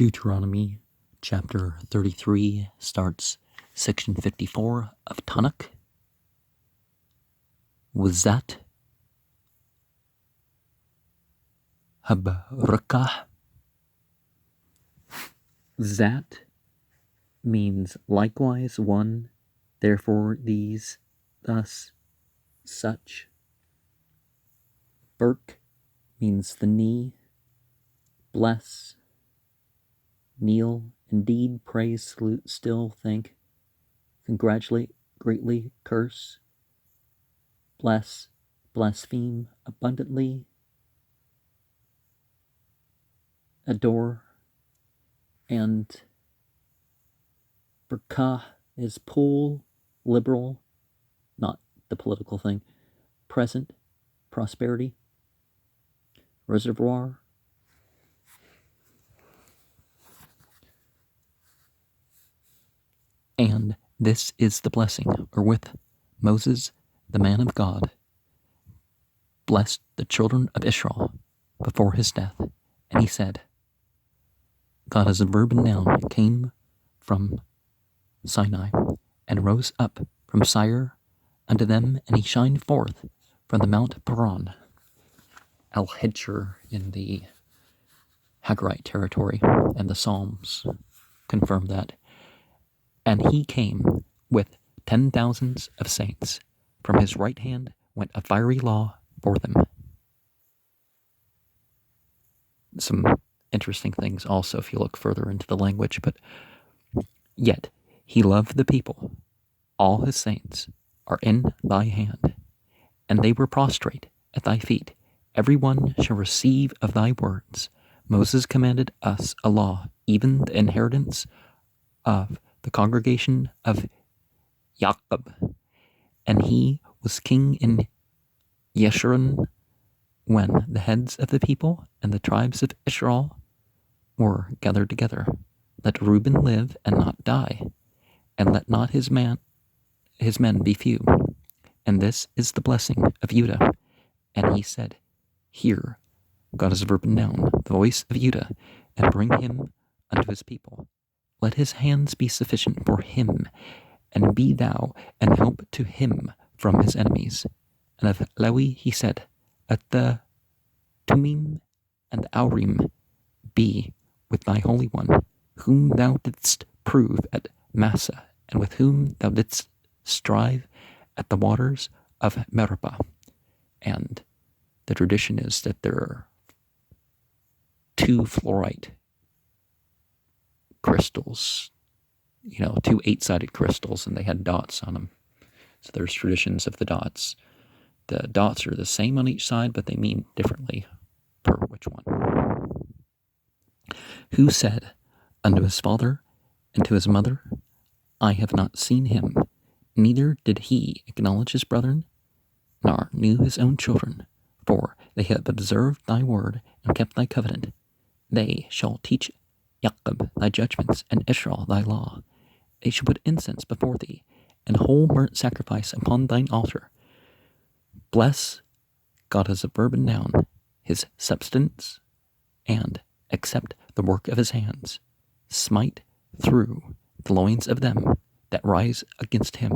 Deuteronomy chapter 33 starts section 54 of Tanakh. Wazat Habrakah. Zat means likewise one, therefore these, thus, such. Berk means the knee. Bless, kneel, indeed, praise, salute, still, thank, congratulate, greatly, curse, bless, blaspheme, abundantly, adore, and Berkah is pool, liberal, not the political thing, present, prosperity, reservoir, and this is the blessing, wherewith Moses, the man of God, blessed the children of Israel before his death. And he said, God as a verb and noun came from Sinai and rose up from Seir unto them, and he shined forth from the Mount Paran. Al-Hedger in the Haggarite territory, and the Psalms confirm that. And he came with 10,000s of saints. From his right hand went a fiery law for them. Some interesting things also if you look further into the language, but yet he loved the people. All his saints are in thy hand, and they were prostrate at thy feet. Every one shall receive of thy words. Moses commanded us a law, even the inheritance of the congregation of Jacob. And he was king in Yeshurun when the heads of the people and the tribes of Israel were gathered together. Let Reuben live and not die, and let not his men be few. And this is the blessing of Judah. And he said, Hear, God is a verb and noun, the voice of Judah, and bring him unto his people. Let his hands be sufficient for him, and be thou an help to him from his enemies. And of Lewi he said, Let the Tumim and Aurim be with thy Holy One, whom thou didst prove at Massa, and with whom thou didst strive at the waters of Meribah. And the tradition is that there are 2 fluorite crystals, 2 8-sided crystals, and they had dots on them. So there's traditions of the dots. The dots are the same on each side, but they mean differently per which one. Who said unto his father and to his mother, I have not seen him, neither did he acknowledge his brethren, nor knew his own children, for they have observed thy word and kept thy covenant. They shall teach Jacob thy judgments, and Israel thy law. They shall put incense before thee, and whole burnt sacrifice upon thine altar. Bless, God as a verb and noun, his substance, and accept the work of his hands. Smite through the loins of them that rise against him,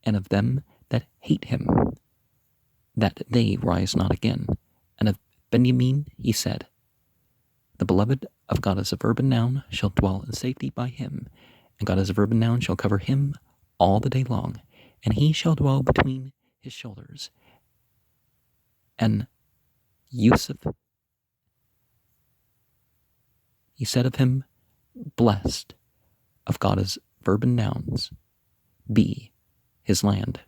and of them that hate him, that they rise not again. And of Benjamin he said, The beloved of God as a verb and noun shall dwell in safety by him, and God as a verb and noun shall cover him all the day long, and he shall dwell between his shoulders. And Yusuf, he said of him, Blessed of God as verb and nouns be his land.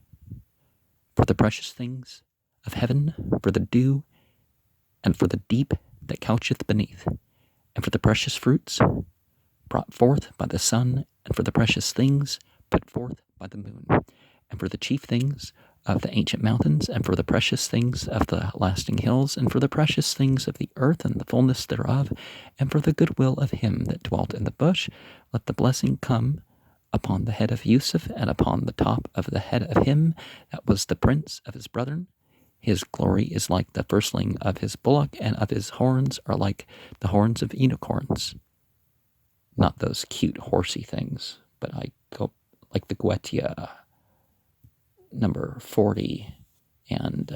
For the precious things of heaven, for the dew, and for the deep that coucheth beneath, and for the precious fruits brought forth by the sun, and for the precious things put forth by the moon, and for the chief things of the ancient mountains, and for the precious things of the lasting hills, and for the precious things of the earth and the fullness thereof, and for the goodwill of him that dwelt in the bush, let the blessing come upon the head of Yusuf, and upon the top of the head of him that was the prince of his brethren. His glory is like the firstling of his bullock, and of his horns are like the horns of unicorns. Not those cute horsey things, but I go like the Guetia number 40 and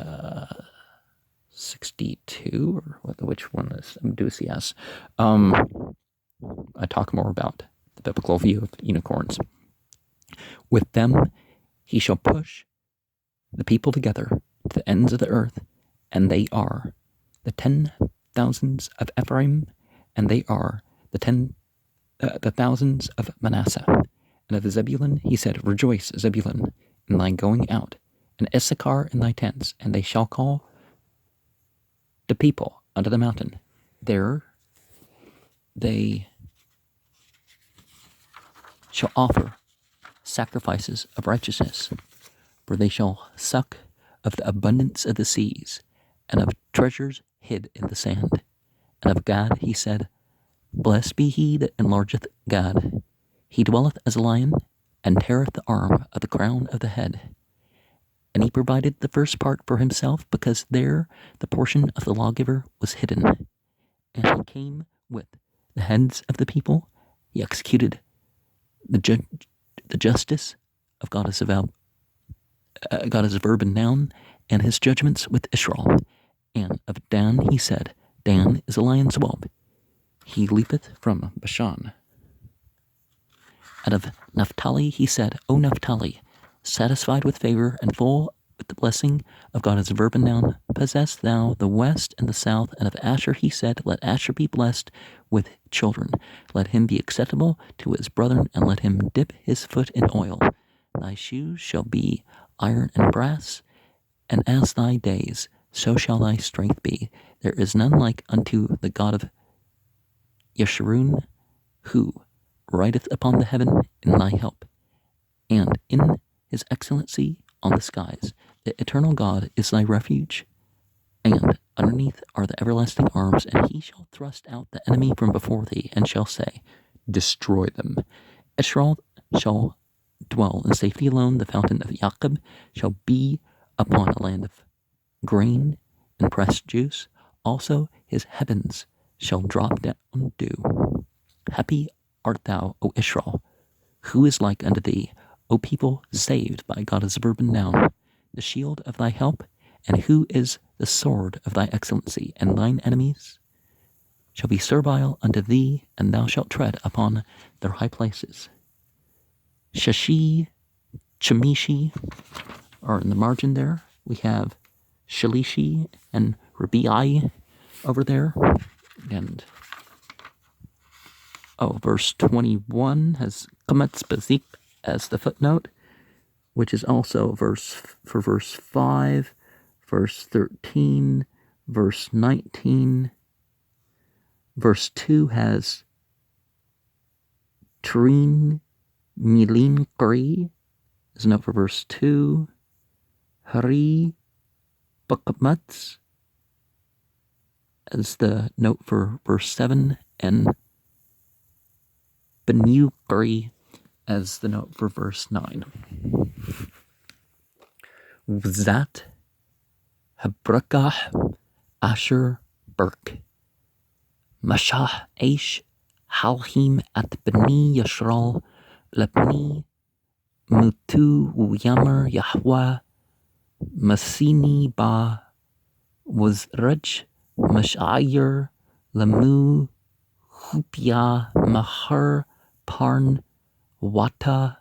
62, or which one is Amdusias. I talk more about the biblical view of unicorns. With them he shall push the people together to the ends of the earth, and they are the 10,000s of Ephraim, and they are the thousands of Manasseh. And of Zebulun he said, Rejoice, Zebulun, in thy going out, and Issachar in thy tents, and they shall call the people unto the mountain. There they shall offer sacrifices of righteousness, for they shall suck of the abundance of the seas, and of treasures hid in the sand. And of Gad he said, Blessed be he that enlargeth Gad. He dwelleth as a lion, and teareth the arm of the crown of the head. And he provided the first part for himself, because there the portion of the lawgiver was hidden. And he came with the heads of the people. He executed the justice of God as a verb and noun, and his judgments with Israel. And of Dan he said, Dan is a lion's whelp. He leapeth from Bashan. And of Naphtali he said, O Naphtali, satisfied with favor and full with the blessing of God as a verb and noun, possess thou the west and the south. And of Asher he said, Let Asher be blessed with children. Let him be acceptable to his brethren, and let him dip his foot in oil. Thy shoes shall be iron and brass, and as thy days, so shall thy strength be. There is none like unto the God of Yeshurun, who rideth upon the heaven in thy help, and in his excellency on the skies. The eternal God is thy refuge, and underneath are the everlasting arms, and he shall thrust out the enemy from before thee, and shall say, Destroy them. Israel shall dwell in safety alone. The fountain of Jacob shall be upon a land of grain and pressed juice. Also his heavens shall drop down dew. Happy art thou, O Israel, who is like unto thee, O people saved by God as a verb and noun, the shield of thy help, and who is the sword of thy excellency, and thine enemies shall be servile unto thee, and thou shalt tread upon their high places. Shashi, Chamishi are in the margin there. We have Shalishi and Rabi'ai over there. And verse 21 has Kametz Bazik as the footnote, which is also verse 5, verse 13, verse 19. Verse 2 has Trin Milin Kri is a note for verse 2. Hari Bakamatz as the note for verse 7, and Benu Kri as the note for verse 9. Zat Habrakah Asher Burk Mashah Aish Halhim at Beni Yashral Labni Mutu Yamar Yahweh Masini Ba Wazraj Mashayir Lamu Hupia Mahar Parn Wata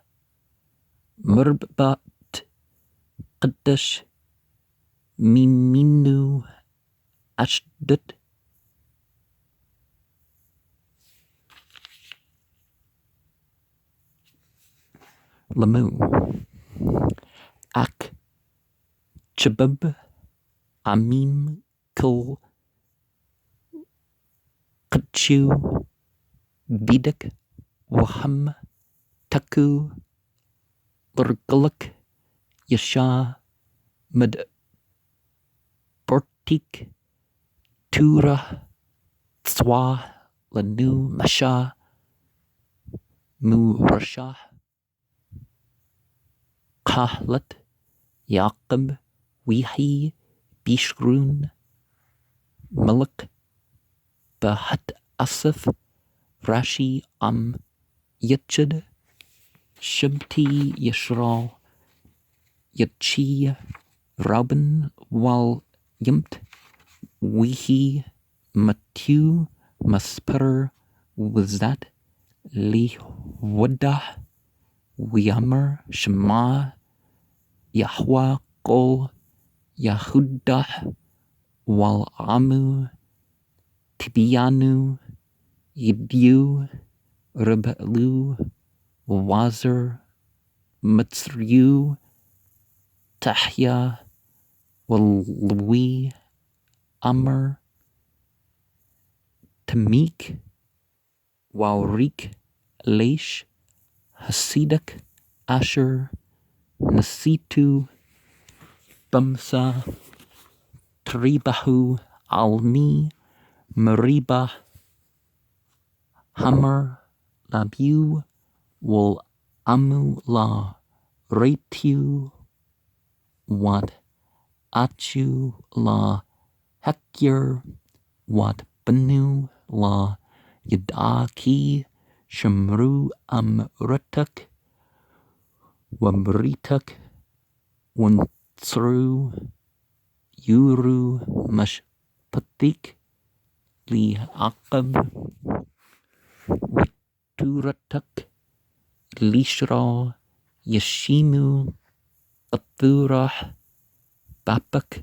Murbat Qaddash Miminu Ashdut Lamu Ak Chabab Amim Kul Kachu Bidak Waham Taku Lurguluk Yasha Mad Bortik Tura Tswa Lanu Masha Mu Rasha Kahlat Yaqub Wihi Bishrun Malik Bahat Asif Rashi Yachid Shabti Yishral Yachi Rauben Wal Yimt Wihi Matu Masper Wazat Li Wadah Wiamer Shema Yahwa Kol Yahudah Wal Amu Tibianu Yibu Rebelu Wazir Mitzriu Tahya Walwi Amr Tamik Waurik Leish Hasidik Asher Nasitu Bamsa Tribahu Almi Mariba Hammer Labu Wal Amu La Retu Wat Achu La Hekir Wat Benu La Yadaki Shamru Amritak Wamritak Wantsru Yuru Mashpatik Li Aqab Turatak Lishra Yashimu Athurah Bapak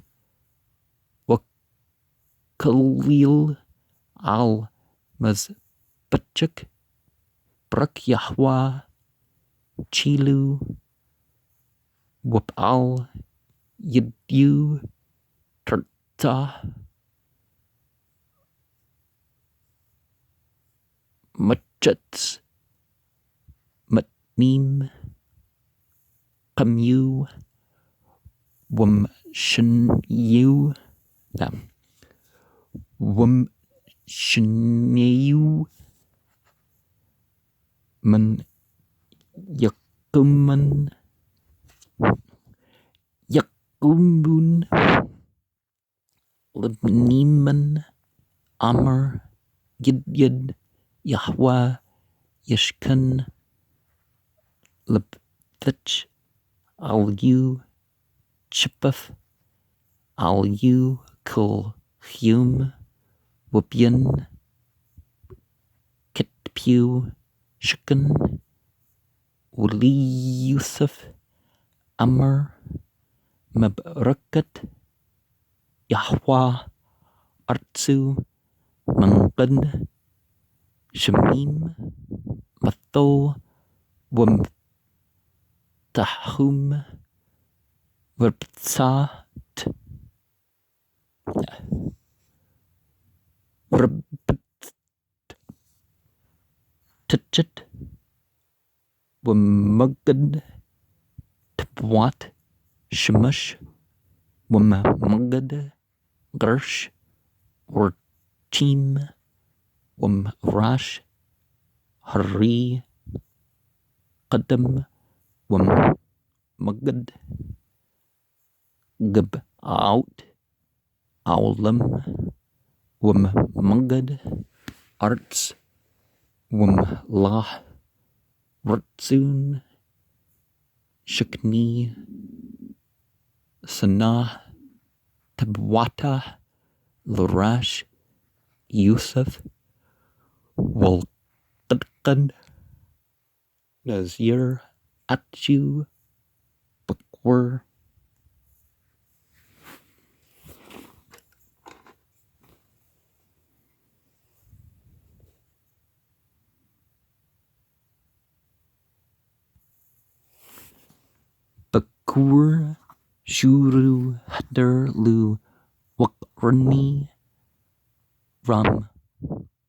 Wakalil Al Mazbachak Brak Yahwa Chilu Wapal Yidyu Turta Machats Matnim Kamu Wamshinyu Wamshinyu Man Yakuman Yakumun Libniman Amr Gidyad Yahwa Yishkan Libthich Al-Yu Chipaf Al-Yu Kul Hum Wubyan Kitpu Shikan Wuli Yusuf Amr Mabrakat Yahwa Artsu Mangad Shamim Mathol Wam Tahum Verbsat Verbtchit Wamugad Tabwat Shemush Wamugad Gersh Warchim Wamrash Hari Qadam Wamugad Gab Out Aulam Wamugad Arts Wamlah Rutsun Shakni Sanah Tabwata Larash Yusuf Walqadqan Nazir Atju Bakwar Bakur Shuru Hadar Lu Wakrani Ram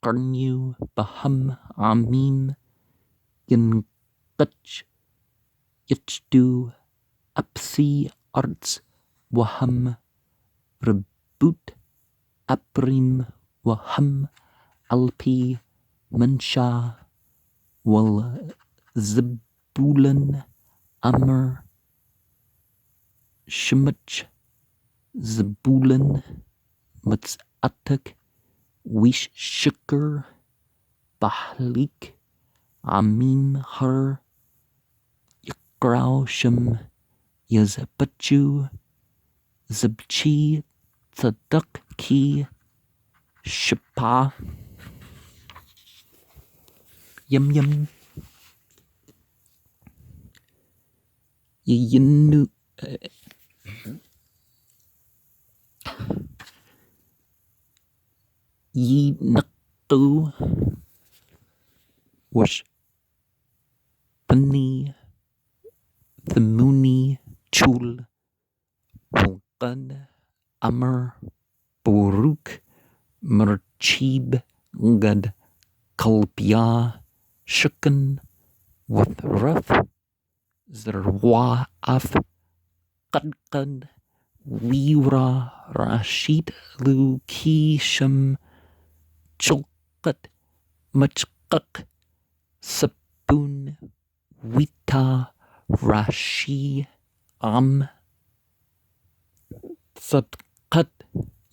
Karnu Baham Amim Yankach Yachdu Apsi Arts Waham Rebut Aprim Waham Alpi Mansha Wal Zabulan Amr Shemach Zabulan Matzatak Wish Shikr Bahlik Amim Her Yakraushim Yazbachu Zabchi Tzaduk Ki Shapa Yum Yum Yinu Yinaktu Wash Pani Thimuni Chul Vulkan Amr Buruk Merchib Gad Kalpia Shukan with Ruth Zerwa Af Kadkad Wira Rashid Lukisham Chulkat Machkak Sapun Wita Rashi Am Sadkat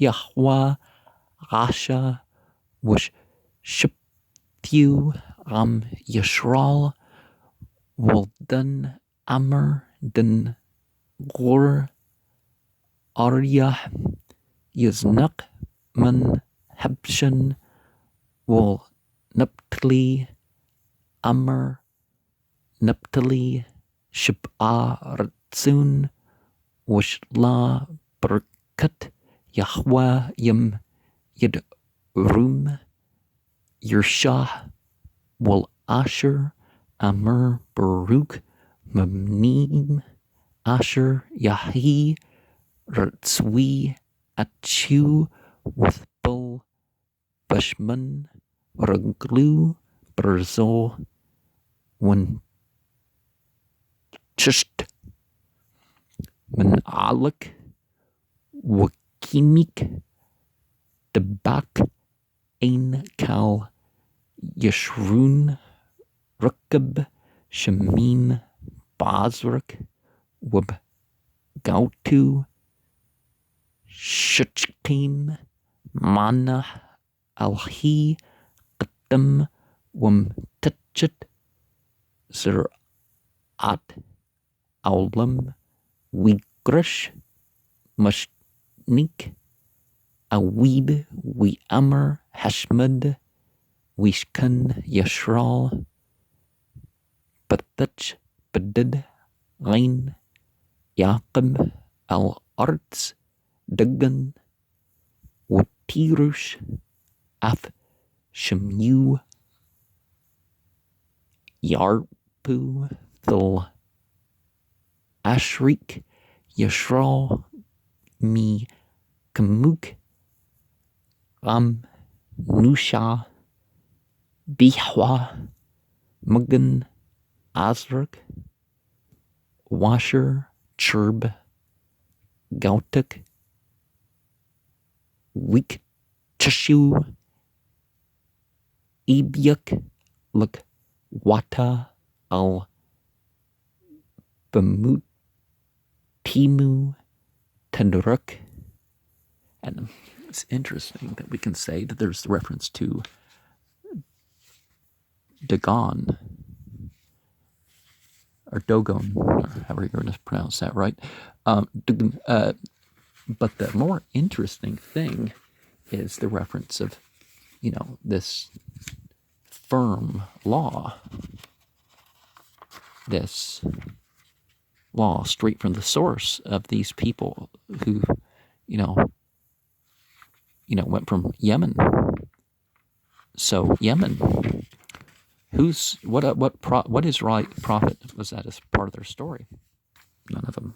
Yahwa Rasha Wash Shipthew Am Yashral Waldan Amr Den Gur Arya Yaznak Man Habshan Wal Naphtali Amr Naphtali Shib'a Ratsun Washla Berkat Yahwa Yam Yadrum Yershah Wal Asher Amr Baruch Mamnim Asher Yahi Ratzwi Achu with Bull Bashman Raglu Berzo One Chist Manalak Wakimik Debak Ein Kal Yeshrun Rukab Shamin Bazrak Wab Gautu Shachkim Mana Alhi Qatam Wam Tachet Zerat Aulam Wigrush Mashnik Awib We Amr Hashmad Wishkan Yashral Patach Badid Rain Yaqib Al Arts Dagan Watirush Af Shemu Yarpu Thil Ashrik Yashral Mi Kamuk Ram Nusha Bihwa Mugan Azrak Washer Churb Gautuk Wik Chashu Ibyuk Luk Wata Al Bamut Timu Tendruk. And it's interesting that we can say that there's the reference to Dagon or Dogon, or however you're going to pronounce that, right? But the more interesting thing is the reference of, this firm law, this law straight from the source of these people who, went from Yemen. So Yemen, what is right prophet was that as part of their story? None of them.